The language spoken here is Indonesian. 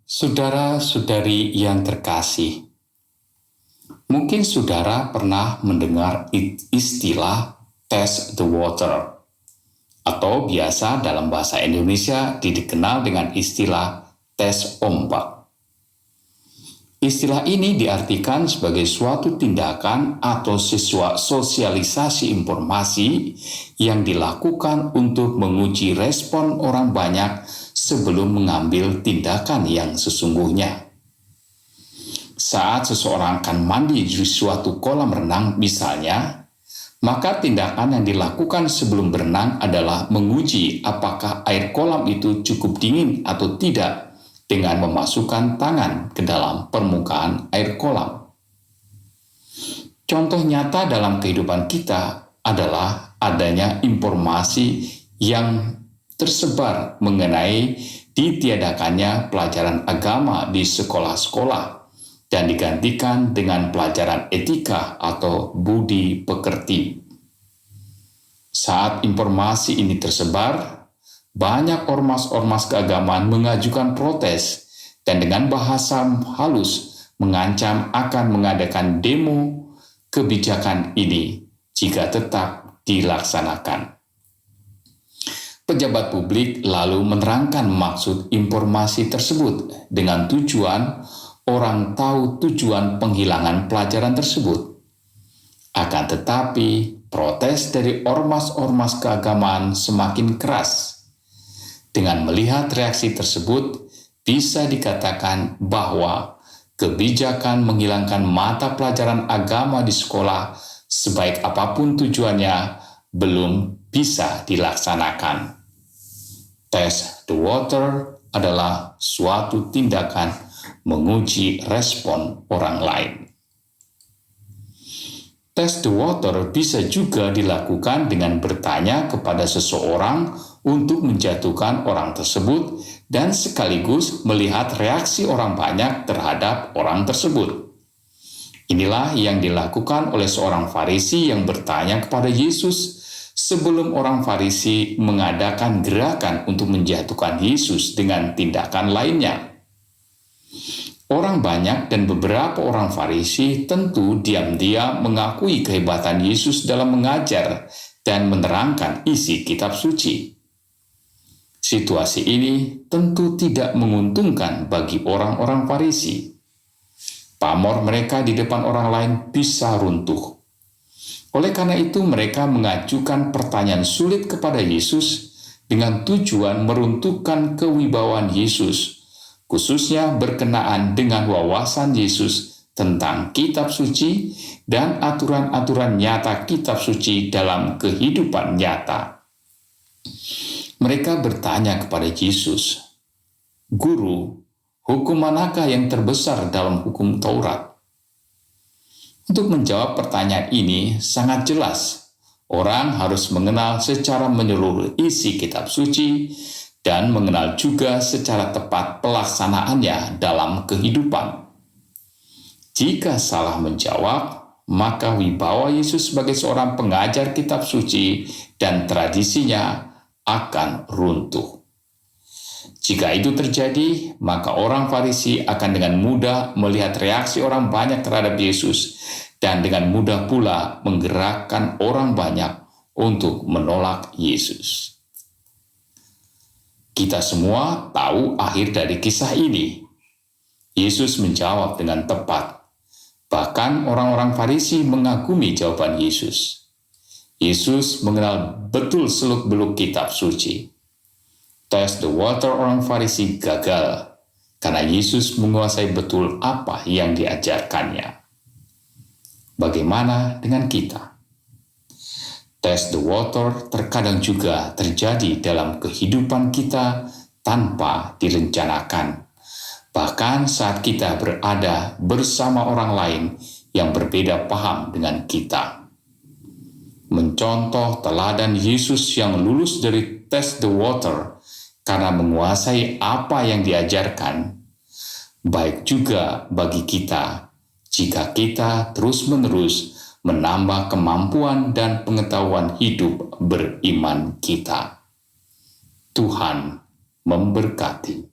Saudara-saudari yang terkasih, mungkin saudara pernah mendengar istilah test the water, atau biasa dalam bahasa Indonesia dikenal dengan istilah tes ombak. Istilah ini diartikan sebagai suatu tindakan atau sosialisasi informasi yang dilakukan untuk menguji respon orang banyak sebelum mengambil tindakan yang sesungguhnya. Saat seseorang akan mandi di suatu kolam renang misalnya, maka tindakan yang dilakukan sebelum berenang adalah menguji apakah air kolam itu cukup dingin atau tidak dengan memasukkan tangan ke dalam permukaan air kolam. Contoh nyata dalam kehidupan kita adalah adanya informasi yang tersebar mengenai ditiadakannya pelajaran agama di sekolah-sekolah dan digantikan dengan pelajaran etika atau budi pekerti. Saat informasi ini tersebar, banyak ormas-ormas keagamaan mengajukan protes dan dengan bahasa halus mengancam akan mengadakan demo kebijakan ini jika tetap dilaksanakan. Pejabat publik lalu menerangkan maksud informasi tersebut dengan tujuan orang tahu tujuan penghilangan pelajaran tersebut. Akan tetapi, protes dari ormas-ormas keagamaan semakin keras. Dengan melihat reaksi tersebut, bisa dikatakan bahwa kebijakan menghilangkan mata pelajaran agama di sekolah, sebaik apapun tujuannya, belum bisa dilaksanakan. Test the water adalah suatu tindakan menguji respon orang lain. Test the water bisa juga dilakukan dengan bertanya kepada seseorang untuk menjatuhkan orang tersebut dan sekaligus melihat reaksi orang banyak terhadap orang tersebut. Inilah yang dilakukan oleh seorang Farisi yang bertanya kepada Yesus sebelum orang Farisi mengadakan gerakan untuk menjatuhkan Yesus dengan tindakan lainnya. Orang banyak dan beberapa orang Farisi tentu diam-diam mengakui kehebatan Yesus dalam mengajar dan menerangkan isi kitab suci. Situasi ini tentu tidak menguntungkan bagi orang-orang Farisi. Pamor mereka di depan orang lain bisa runtuh. Oleh karena itu mereka mengajukan pertanyaan sulit kepada Yesus dengan tujuan meruntuhkan kewibawaan Yesus, khususnya berkenaan dengan wawasan Yesus tentang kitab suci dan aturan-aturan nyata kitab suci dalam kehidupan nyata. Mereka bertanya kepada Yesus, "Guru, hukum manakah yang terbesar dalam hukum Taurat?" Untuk menjawab pertanyaan ini sangat jelas, orang harus mengenal secara menyeluruh isi kitab suci dan mengenal juga secara tepat pelaksanaannya dalam kehidupan. Jika salah menjawab, maka wibawa Yesus sebagai seorang pengajar kitab suci dan tradisinya akan runtuh. Jika itu terjadi, maka orang Farisi akan dengan mudah melihat reaksi orang banyak terhadap Yesus dan dengan mudah pula menggerakkan orang banyak untuk menolak Yesus. Kita semua tahu akhir dari kisah ini. Yesus menjawab dengan tepat. Bahkan orang-orang Farisi mengagumi jawaban Yesus. Yesus mengenal betul seluk-beluk kitab suci. Test the water orang Farisi gagal karena Yesus menguasai betul apa yang diajarkannya. Bagaimana dengan kita? Test the water terkadang juga terjadi dalam kehidupan kita tanpa direncanakan. Bahkan saat kita berada bersama orang lain yang berbeda paham dengan kita. Mencontoh teladan Yesus yang lulus dari test the water karena menguasai apa yang diajarkan, baik juga bagi kita jika kita terus-menerus menambah kemampuan dan pengetahuan hidup beriman kita. Tuhan memberkati.